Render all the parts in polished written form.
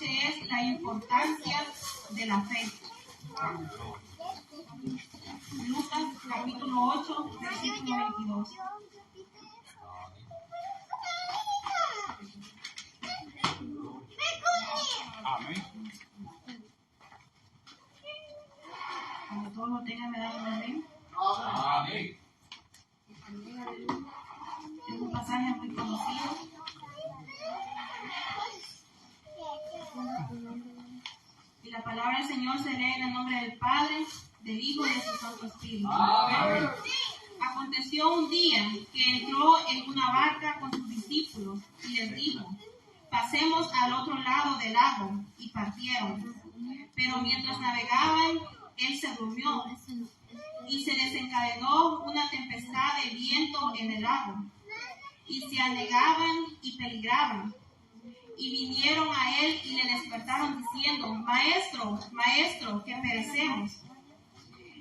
noche es la importancia de la fe. Lucas capítulo 8, versículo 22. Amén. Cuando todos lo tengan, me dan un amén. Amén. Es un pasaje muy conocido. Y la palabra del Señor se lee en el nombre del Padre, del Hijo y de su Santo Espíritu. Amén. Aconteció un día que entró en una barca con sus discípulos y les dijo: pasemos al otro lado del lago, y partieron. Pero mientras navegaban, él se durmió, y se desencadenó una tempestad de viento en el lago, y se anegaban y peligraban. Y vinieron a él y le despertaron diciendo: Maestro, maestro, que perecemos.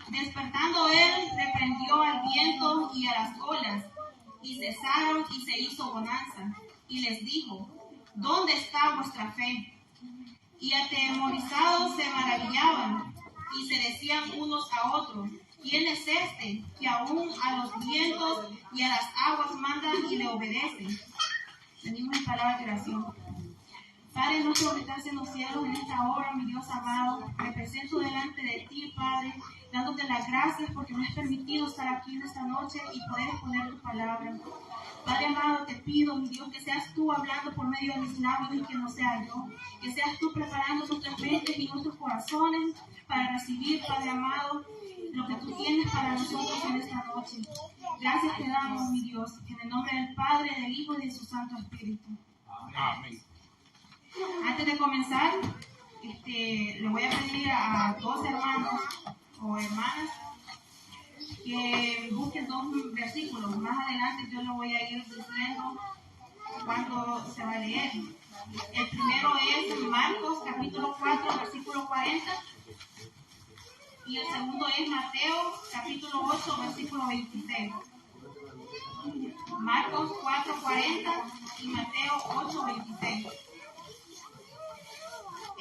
Despertando él, reprendió al viento y a las olas, y cesaron, y se hizo bonanza. Y les dijo: ¿dónde está vuestra fe? Y atemorizados se maravillaban, y se decían unos a otros: ¿quién es este, que aún a los vientos y a las aguas manda y le obedece? Venimos en palabra de oración. Padre nuestro que estás en los cielos, en esta hora, mi Dios amado, me presento delante de ti, Padre, dándote las gracias porque me has permitido estar aquí en esta noche y poder exponer tu palabra. Padre amado, te pido, mi Dios, que seas tú hablando por medio de mis labios y que no sea yo. Que seas tú preparando nuestras mentes y nuestros corazones para recibir, Padre amado, lo que tú tienes para nosotros en esta noche. Gracias te damos, mi Dios, en el nombre del Padre, del Hijo y de su Santo Espíritu. Amén. Antes de comenzar, le voy a pedir a dos hermanos o hermanas que busquen dos versículos. Más adelante yo le voy a ir diciendo cuándo se va a leer. El primero es Marcos capítulo 4, versículo 40. Y el segundo es Mateo capítulo 8, versículo 26. Marcos 4, 40 y Mateo 8, 26.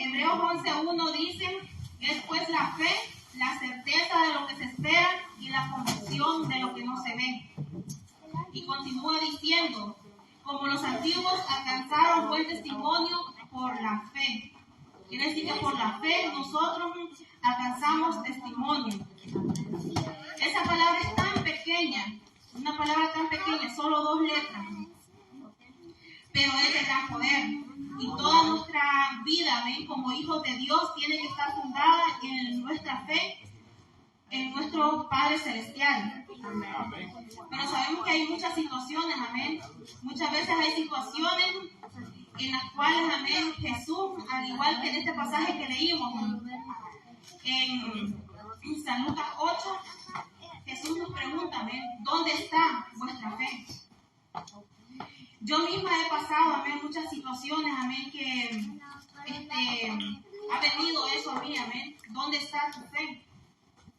Hebreos 11:1 dice: es pues la fe, la certeza de lo que se espera y la convicción de lo que no se ve. Y continúa diciendo: como los antiguos alcanzaron buen testimonio por la fe. Quiere decir que por la fe nosotros alcanzamos testimonio. Esa palabra es tan pequeña, una palabra tan pequeña, solo 2 letras, pero es de gran poder. Y toda nuestra vida, amén, como hijos de Dios, tiene que estar fundada en nuestra fe, en nuestro Padre Celestial. Amén. Pero sabemos que hay muchas situaciones, amén. Muchas veces hay situaciones en las cuales, amén, Jesús, al igual que en este pasaje que leímos en San Lucas 8, Jesús nos pregunta, amén, ¿dónde está vuestra fe? Yo misma he pasado, amén, muchas situaciones, amén, que ha venido eso a mí, amén. ¿Dónde está tu fe?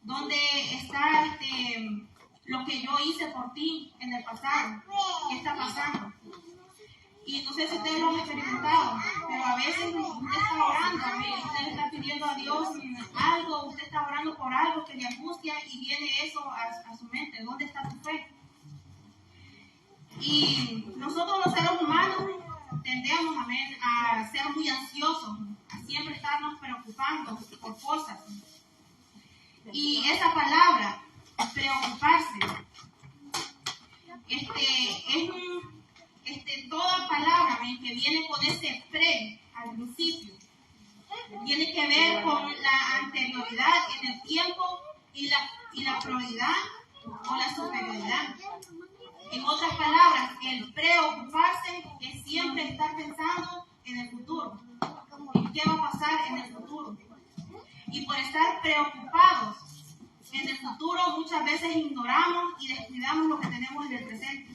¿Dónde está lo que yo hice por ti en el pasado? ¿Qué está pasando? Y no sé si ustedes lo han experimentado, pero a veces usted está orando, amén, usted está pidiendo a Dios algo, usted está orando por algo que le angustia y viene eso a su mente. ¿Dónde está tu fe? Y nosotros los seres humanos tendemos, amén, a ser muy ansiosos, a siempre estarnos preocupando por cosas. Y esa palabra, preocuparse, toda palabra, amén, que viene con ese pre al principio, tiene que ver con la anterioridad en el tiempo y la prioridad o la superioridad. En otras palabras, el preocuparse es siempre estar pensando en el futuro, en qué va a pasar en el futuro. Y por estar preocupados en el futuro, muchas veces ignoramos y descuidamos lo que tenemos en el presente.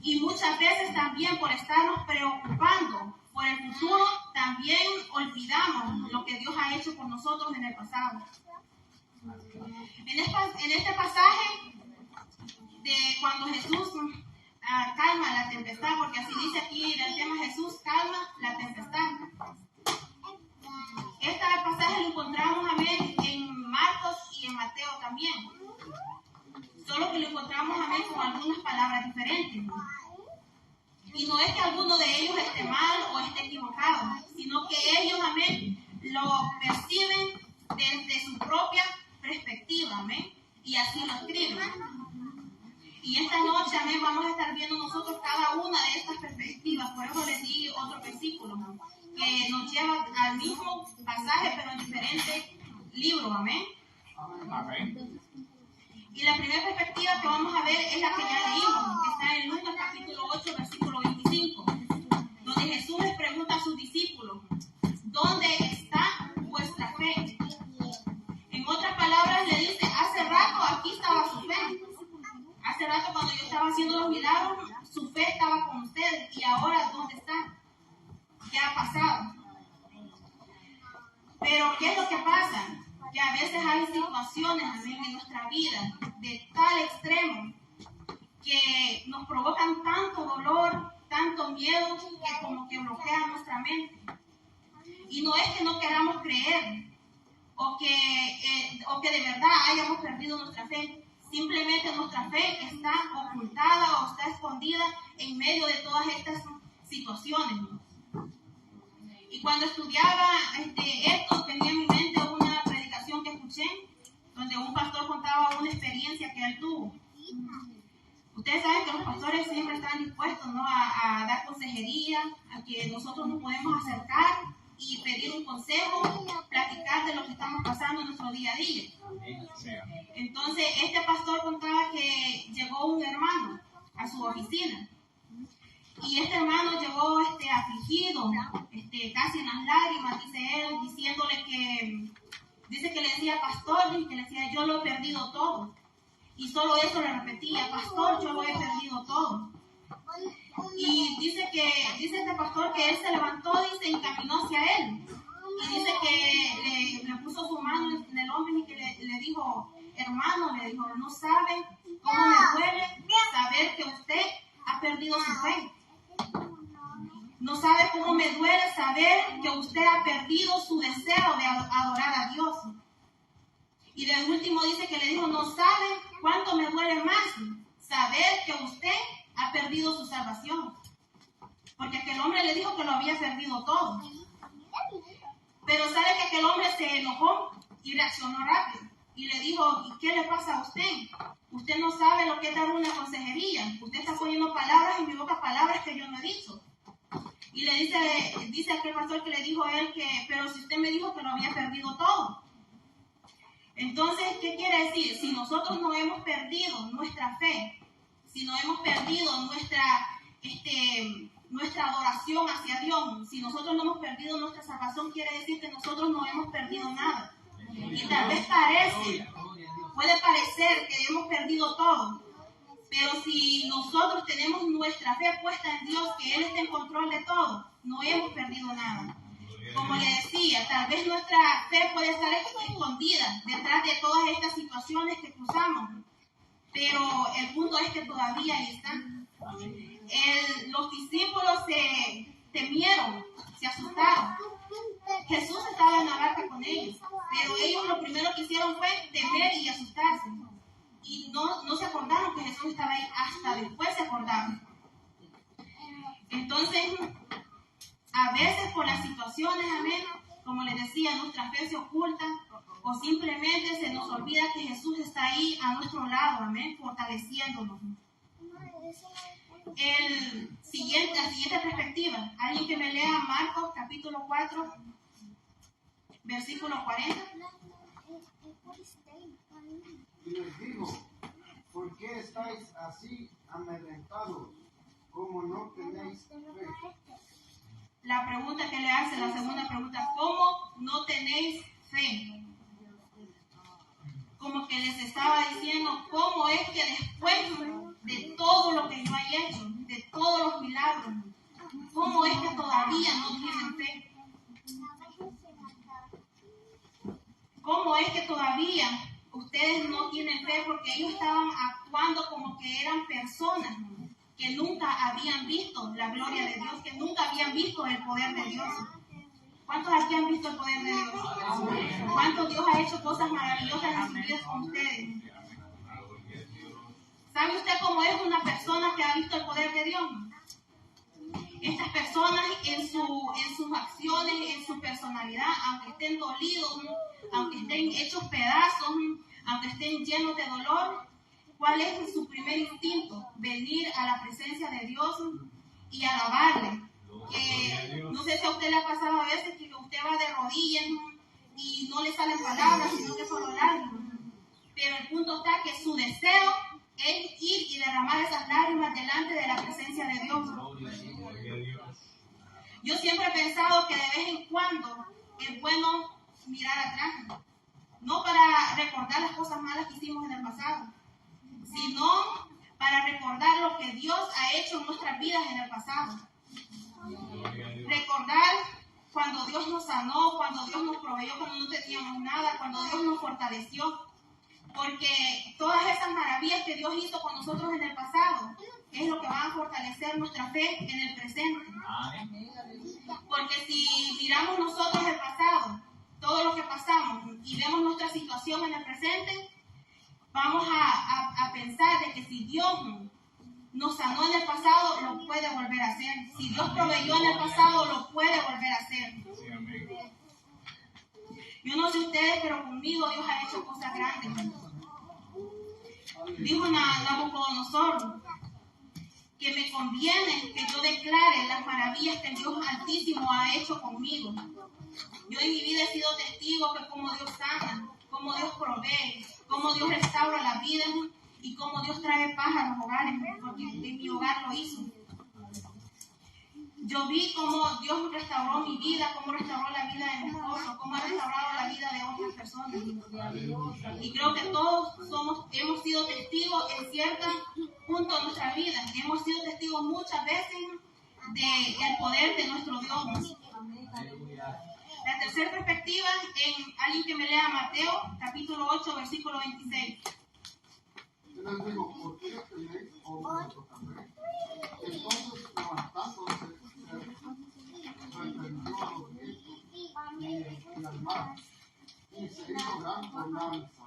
Y muchas veces también por estarnos preocupando por el futuro, también olvidamos lo que Dios ha hecho por nosotros en el pasado. En este pasaje, de cuando Jesús calma la tempestad, porque así dice aquí en el tema: Jesús calma la tempestad. Y no es que alguno de ellos esté mal o esté equivocado, sino que ellos, amén, lo perciben desde su propia perspectiva, amén, y así lo escriben. Y esta noche, amén, vamos a estar viendo nosotros cada una de estas perspectivas. Por eso les di otro versículo que nos lleva al mismo pasaje, pero en diferentes libros, amén. Amén. Y la primera perspectiva que vamos a ver es la que ya leímos, que está en Lucas capítulo 8, versículo 25, donde Jesús les pregunta a sus discípulos, ¿dónde está vuestra fe? En otras palabras le dice, hace rato aquí estaba su fe. Hace rato cuando yo estaba haciendo los milagros, su fe estaba con ustedes. ¿Y ahora dónde está? ¿Qué ha pasado? Pero ¿qué es lo que pasa? Que a veces hay situaciones, amén, en nuestra vida de tal extremo que nos provocan tanto dolor, tanto miedo, que como que bloquean nuestra mente. Y no es que no queramos creer o que de verdad hayamos perdido nuestra fe. Simplemente nuestra fe está ocultada o está escondida en medio de todas estas situaciones. Y cuando estudiaba esto, tenía en mi mente una predicación que escuché, donde un pastor contaba una experiencia que él tuvo. Ustedes saben que los pastores siempre están dispuestos, ¿no?, a dar consejería, a que nosotros nos podemos acercar y pedir un consejo, platicar de lo que estamos pasando en nuestro día a día. Entonces, este pastor contaba que llegó un hermano a su oficina. Y este hermano llegó afligido, casi en las lágrimas, dice él, diciéndole dice que le decía, pastor, y que le decía, yo lo he perdido todo. Y solo eso le repetía, pastor, yo lo he perdido todo. Y dice este pastor que él se levantó y se encaminó hacia él. Y dice que le puso su mano en el hombro y que le dijo, hermano, le dijo, no sabe cómo me duele saber que usted ha perdido su fe. No sabe cómo me duele saber que usted ha perdido su deseo de adorar a Dios. Y de último dice que le dijo, no sabe cuánto me duele más saber que usted ha perdido su salvación. Porque aquel hombre le dijo que lo había perdido todo. Pero sabe que aquel hombre se enojó y reaccionó rápido. Y le dijo, ¿y qué le pasa a usted? Usted no sabe lo que es dar una consejería. Usted está poniendo palabras en mi boca, palabras que yo no he dicho. Y le dice aquel pastor que le dijo a él pero si usted me dijo que lo había perdido todo. Entonces, ¿qué quiere decir? Si nosotros no hemos perdido nuestra fe, si no hemos perdido nuestra adoración hacia Dios, si nosotros no hemos perdido nuestra salvación, quiere decir que nosotros no hemos perdido nada. Y tal vez puede parecer que hemos perdido todo, pero si nosotros tenemos nuestra fe puesta en Dios, que Él está en control de todo, no hemos perdido nada. Como le decía, tal vez nuestra fe puede estar escondida detrás de todas estas situaciones que cruzamos, pero el punto es que todavía ahí están. Los discípulos se temieron, se asustaron. Jesús estaba en la barca con ellos, pero ellos lo primero que hicieron fue temer y asustarse. Y no se acordaron que Jesús estaba ahí, hasta después se acordaron. Entonces, a veces por las situaciones, amén, como les decía, nuestra fe se oculta o simplemente se nos olvida que Jesús está ahí a nuestro lado, amén, fortaleciéndonos. La siguiente perspectiva, alguien que me lea Marcos capítulo 4, versículo 40. Y les digo, ¿por qué estáis así amedrentados, como no tenéis fe? La pregunta que le hace, la segunda pregunta, ¿cómo no tenéis fe? Como que les estaba diciendo, ¿cómo es que después de todo lo que yo he hecho, de todos los milagros, cómo es que todavía no tienen fe? ¿Cómo es que todavía ustedes no tienen fe? Porque ellos estaban actuando como que eran personas que nunca habían visto la gloria de Dios, que nunca habían visto el poder de Dios. ¿Cuántos aquí han visto el poder de Dios? ¿Cuántos Dios ha hecho cosas maravillosas en sus vidas con ustedes? ¿Sabe usted cómo es una persona que ha visto el poder de Dios? sus acciones, en su personalidad, aunque estén dolidos, aunque estén hechos pedazos, aunque estén llenos de dolor, ¿cuál es su primer instinto? Venir a la presencia de Dios y alabarle. No sé si a usted le ha pasado a veces que usted va de rodillas y no le salen palabras, sino que solo lágrimas. Pero el punto está que su deseo es ir y derramar esas lágrimas delante de la presencia de Dios. Yo siempre he pensado que de vez en cuando es bueno mirar atrás, no para recordar las cosas malas que hicimos en el pasado, sino para recordar lo que Dios ha hecho en nuestras vidas en el pasado. Recordar cuando Dios nos sanó, cuando Dios nos proveyó, cuando no teníamos nada, cuando Dios nos fortaleció. Porque todas esas maravillas que Dios hizo con nosotros en el pasado es lo que va a fortalecer nuestra fe en el presente. Porque si miramos nosotros el pasado, todo lo que pasamos, y vemos nuestra situación en el presente, vamos a pensar de que si Dios nos sanó en el pasado, lo puede volver a hacer. Si Dios proveyó en el pasado, lo puede volver a hacer. Yo no sé ustedes, pero conmigo Dios ha hecho cosas grandes. Dijo Nabucodonosor que me conviene que yo declare las maravillas que el Dios Altísimo ha hecho conmigo. Yo en mi vida he sido testigo que como Dios sana, como Dios provee, como Dios restaura la vida y como Dios trae paz a los hogares, porque en mi hogar lo hizo. Yo vi cómo Dios restauró mi vida, cómo restauró la vida de mi esposo, cómo ha restaurado la vida de otras personas. Y creo que todos hemos sido testigos en cierto punto de nuestra vida. Hemos sido testigos muchas veces del poder de nuestro Dios. La tercera perspectiva, en alguien que me lea Mateo, capítulo 8, versículo 26. Yo les digo, ¿por qué tenéis poca fe? Entonces, levantándose, reprendió a los vientos y al mar, y se hizo gran bonanza.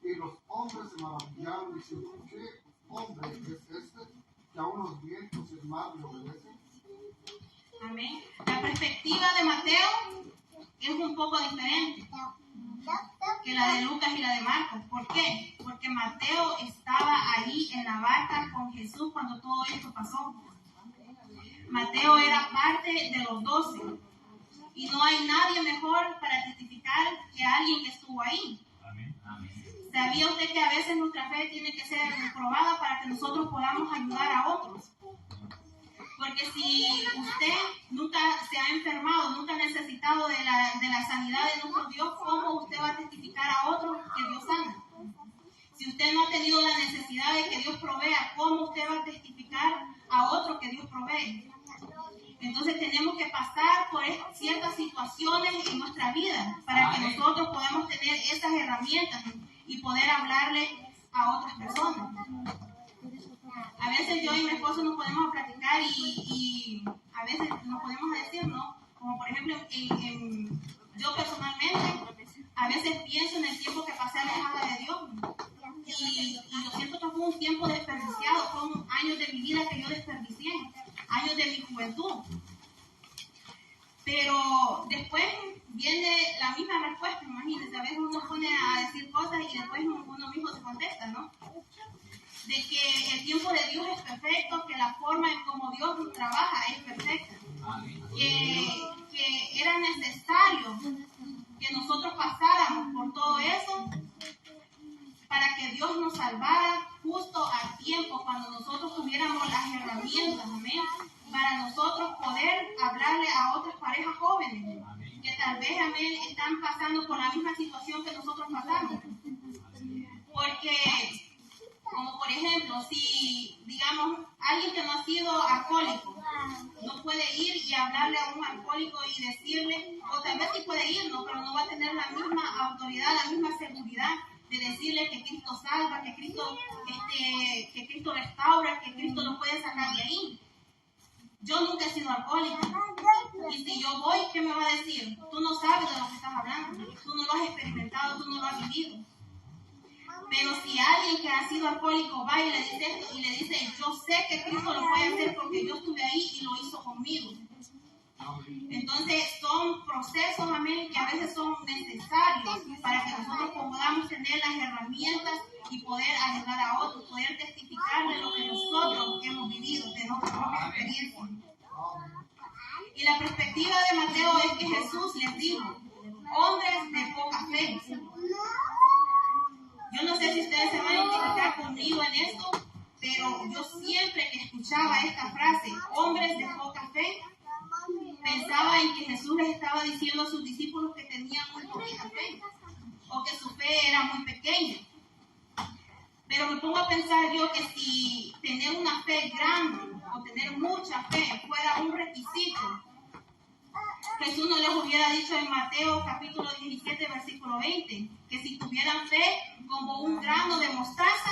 Y los hombres se maravillaron y dicen, ¿qué hombre es este que aún los vientos y el mar le obedecen? Amén. La perspectiva de Mateo es un poco diferente que la de Lucas y la de Marcos. ¿Por qué? Porque Mateo estaba ahí en la barca con Jesús cuando todo esto pasó. Mateo era parte de los 12 y no hay nadie mejor para testificar que alguien que estuvo ahí. ¿Sabía usted que a veces nuestra fe tiene que ser probada para que nosotros podamos ayudar a otros? Porque si usted nunca se ha enfermado, nunca ha necesitado de la sanidad de nuestro Dios, ¿cómo usted va a testificar a otros que Dios sana? Si usted no ha tenido la necesidad de que Dios provea, ¿cómo usted va a testificar a otros que Dios provee? Entonces tenemos que pasar por ciertas situaciones en nuestra vida para que nosotros podamos tener esas herramientas y poder hablarle a otras personas. A veces yo y mi esposo nos podemos platicar y a veces nos podemos decir, ¿no? Como por ejemplo, yo personalmente, a veces pienso en el tiempo que pasé alejada de Dios y lo siento que fue un tiempo desperdiciado, fueron años de mi vida que yo desperdicié, años de mi juventud. Pero después viene la misma respuesta, imagínense, a veces uno pone a decir cosas y después uno mismo se contesta, ¿no? De que el tiempo de Dios es perfecto, que la forma en cómo Dios trabaja es perfecta, que era necesario que nosotros pasáramos por todo eso para que Dios nos salvara justo a tiempo, cuando nosotros tuviéramos las herramientas, amén, para nosotros poder hablarle a otras parejas jóvenes que tal vez, amén, están pasando por la misma situación que nosotros pasamos. Porque como por ejemplo, si, digamos, alguien que no ha sido alcohólico no puede ir y hablarle a un alcohólico y decirle, o tal vez sí puede ir, ¿no? Pero no va a tener la misma autoridad, la misma seguridad de decirle que Cristo salva, que Cristo restaura, que Cristo lo puede sacar de ahí. Yo nunca he sido alcohólica. Y si yo voy, ¿qué me va a decir? Tú no sabes de lo que estás hablando. Tú no lo has experimentado, tú no lo has vivido. Pero si alguien que ha sido alcohólico va y le dice esto y le dice, yo sé que Cristo lo puede hacer porque yo estuve ahí y lo hizo conmigo. para otros, poder testificar de lo que nosotros hemos vivido, de nuestra propia experiencia. Y la perspectiva de Mateo es que Jesús les dijo, hombres de poca fe. Yo no sé si ustedes se van a identificar conmigo en esto, pero yo siempre que escuchaba esta frase, hombres de poca fe, pensaba en que Jesús les estaba diciendo a sus discípulos que tenían muy poquita fe, o que su fe era muy pequeña. Pero me pongo a pensar yo que si tener una fe grande o tener mucha fe fuera un requisito, Jesús no les hubiera dicho en Mateo capítulo 17, versículo 20, que si tuvieran fe como un grano de mostaza,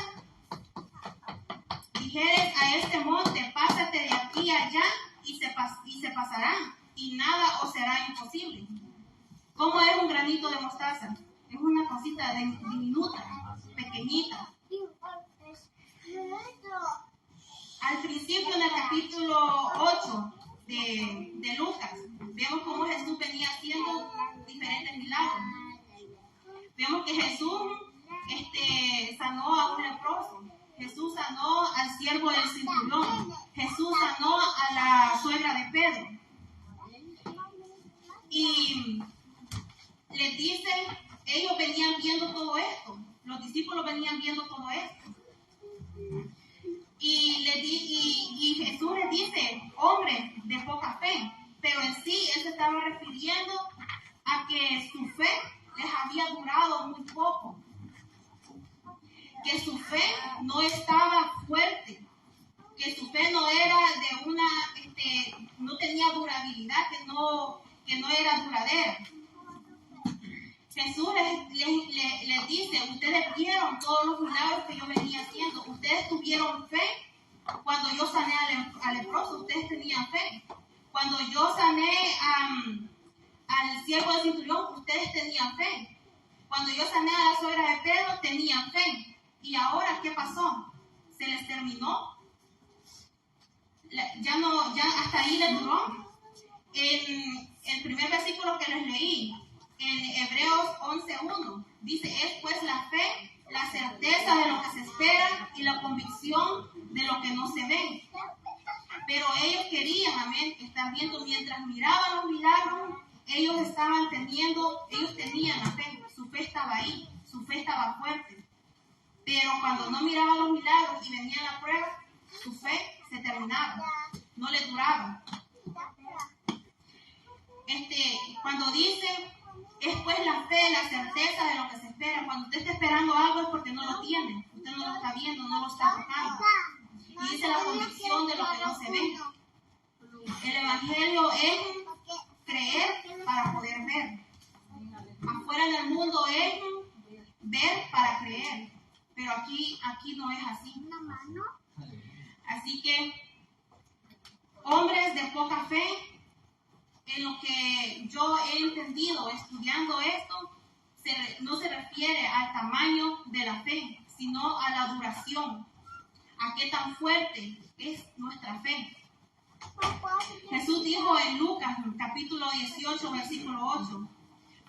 dijeres a este monte, pásate de aquí a allá y se pasará, y nada os será imposible. ¿Cómo es un granito de mostaza? Es una cosita diminuta, pequeñita. Al principio, en el capítulo 8 de Lucas, vemos cómo Jesús venía haciendo diferentes milagros. Vemos que Jesús sanó a un leproso. Jesús sanó al siervo del centurión. Jesús sanó a la suegra de Pedro. Y les dice, ellos venían viendo todo esto. Los discípulos venían viendo todo esto. Y Jesús les dice, hombres de poca fe. Pero en sí, él se estaba refiriendo a que su fe les había durado muy poco. Que su fe no estaba fuerte, que su fe no era de una, no tenía durabilidad, que no era duradera. Jesús les dice, ustedes vieron todos los milagros que yo venía haciendo, ustedes tuvieron fe cuando yo sané al leproso, ustedes tenían fe. Cuando yo sané al siervo del centurión, ustedes tenían fe. Cuando yo sané a la suegra de Pedro, tenían fe. ¿Y ahora qué pasó? ¿Se les terminó? Ya hasta ahí les duró. En el primer versículo que les leí, en Hebreos 11:1, dice, es pues la fe, la certeza de lo que se espera y la convicción de lo que no se ve. Pero ellos querían, amén, estar viendo, mientras miraban los milagros, ellos tenían la fe, su fe estaba ahí, su fe estaba fuerte. Pero cuando no miraban los milagros y venía la prueba, su fe se terminaba, no le duraba. Cuando dice, es pues la fe, la certeza de lo que se espera. Cuando usted está esperando algo es porque no lo tiene, usted no lo está viendo, no lo está tocando. Y dice la convicción de lo que no se ve. El evangelio es creer para poder ver. Afuera en el mundo es ver para creer. Pero aquí no es así. Así que, hombres de poca fe, en lo que yo he entendido estudiando esto, no se refiere al tamaño de la fe, sino a la duración, a qué tan fuerte es nuestra fe. Jesús dijo en Lucas, capítulo 18, versículo 8,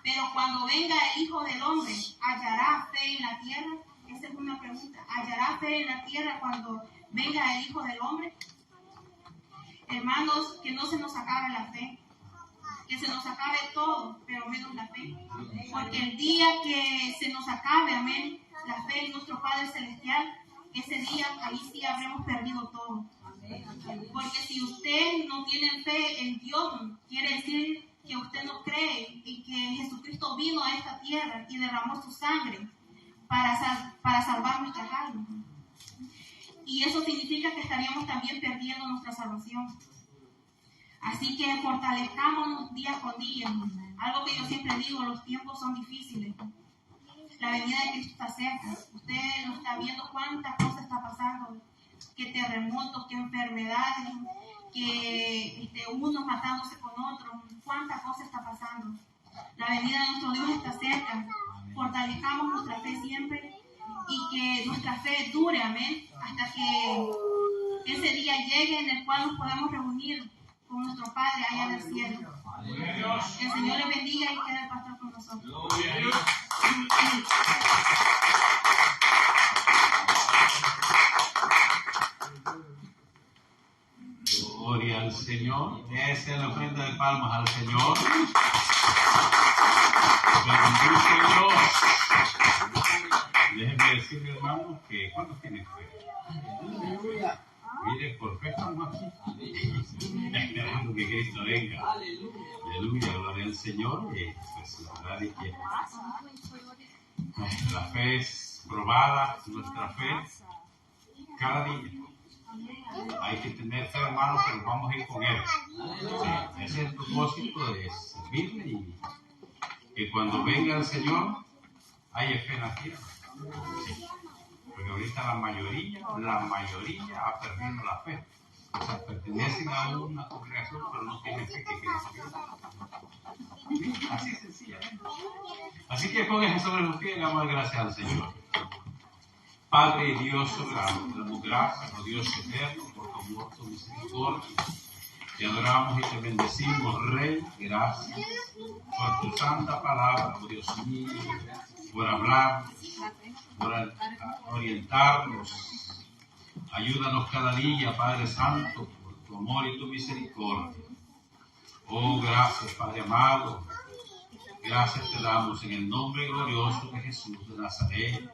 pero cuando venga el Hijo del Hombre, ¿hallará fe en la tierra? Esa es una pregunta. ¿Hallará fe en la tierra cuando venga el Hijo del Hombre? Hermanos, que no se nos acabe la fe. Que se nos acabe todo, pero menos la fe. Porque el día que se nos acabe, amén, la fe en nuestro Padre Celestial, ese día, ahí sí habremos perdido todo. Porque si usted no tiene fe en Dios, quiere decir que usted no cree y que Jesucristo vino a esta tierra y derramó su sangre para salvar nuestras almas. Y eso significa que estaríamos también perdiendo nuestra salvación. Así que fortalezcámonos día con día. Algo que yo siempre digo, los tiempos son difíciles. La venida de Cristo está cerca. Usted lo está viendo cuántas cosas está pasando. Que terremotos, que enfermedades, que unos matándose con otros. Cuántas cosas está pasando. La venida de nuestro Dios está cerca. Fortalezcamos nuestra fe siempre y que nuestra fe dure, amén, hasta que ese día llegue en el cual nos podamos reunir con nuestro Padre allá en el cielo. Que el Señor le bendiga y quede el pastor con nosotros. Señor. Déjese la ofrenda de palmas al Señor. Bendice Dios. Déjenme decirle, hermano, que ¿cuántos tienen fe? Mire, por fe estamos aquí. Esperando que Cristo venga. Aleluya, gloria al Señor. Pues la verdad es que la fe es probada, nuestra fe, cada día. Hay que tener fe, hermano, pero vamos a ir con Él. Ese es el propósito de servirle y que cuando venga el Señor haya fe en la tierra. Sí. Porque ahorita la mayoría ha perdido la fe. O sea, pertenecen a una congregación, pero no tienen fe que Cristo viene. Así es sencillamente. Así que pónganse sobre los pies y damos gracias al Señor. Padre y Dios soberano, te damos gracias, oh Dios eterno, por tu amor, tu misericordia. Te adoramos y te bendecimos, Rey. Gracias por tu santa palabra, oh Dios mío, por hablar, por orientarnos. Ayúdanos cada día, Padre Santo, por tu amor y tu misericordia. Oh, gracias, Padre amado. Gracias te damos en el nombre glorioso de Jesús de Nazaret.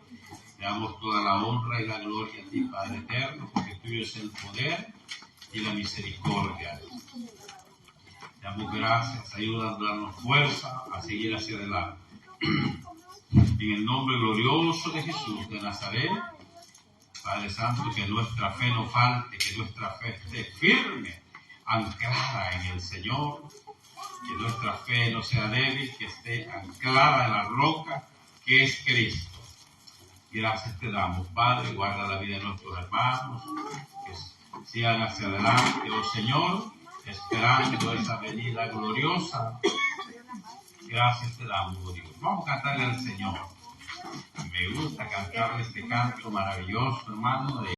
Te damos toda la honra y la gloria a ti, Padre eterno, porque tuyo es el poder y la misericordia. Te damos gracias, ayúdanos a darnos fuerza a seguir hacia adelante. En el nombre glorioso de Jesús de Nazaret, Padre Santo, que nuestra fe no falte, que nuestra fe esté firme, anclada en el Señor, que nuestra fe no sea débil, que esté anclada en la roca que es Cristo. Gracias te damos, Padre, guarda la vida de nuestros hermanos, que sigan hacia adelante, oh Señor, esperando esa venida gloriosa. Gracias te damos, oh Dios. Vamos a cantarle al Señor. Me gusta cantarle este canto maravilloso, hermano, de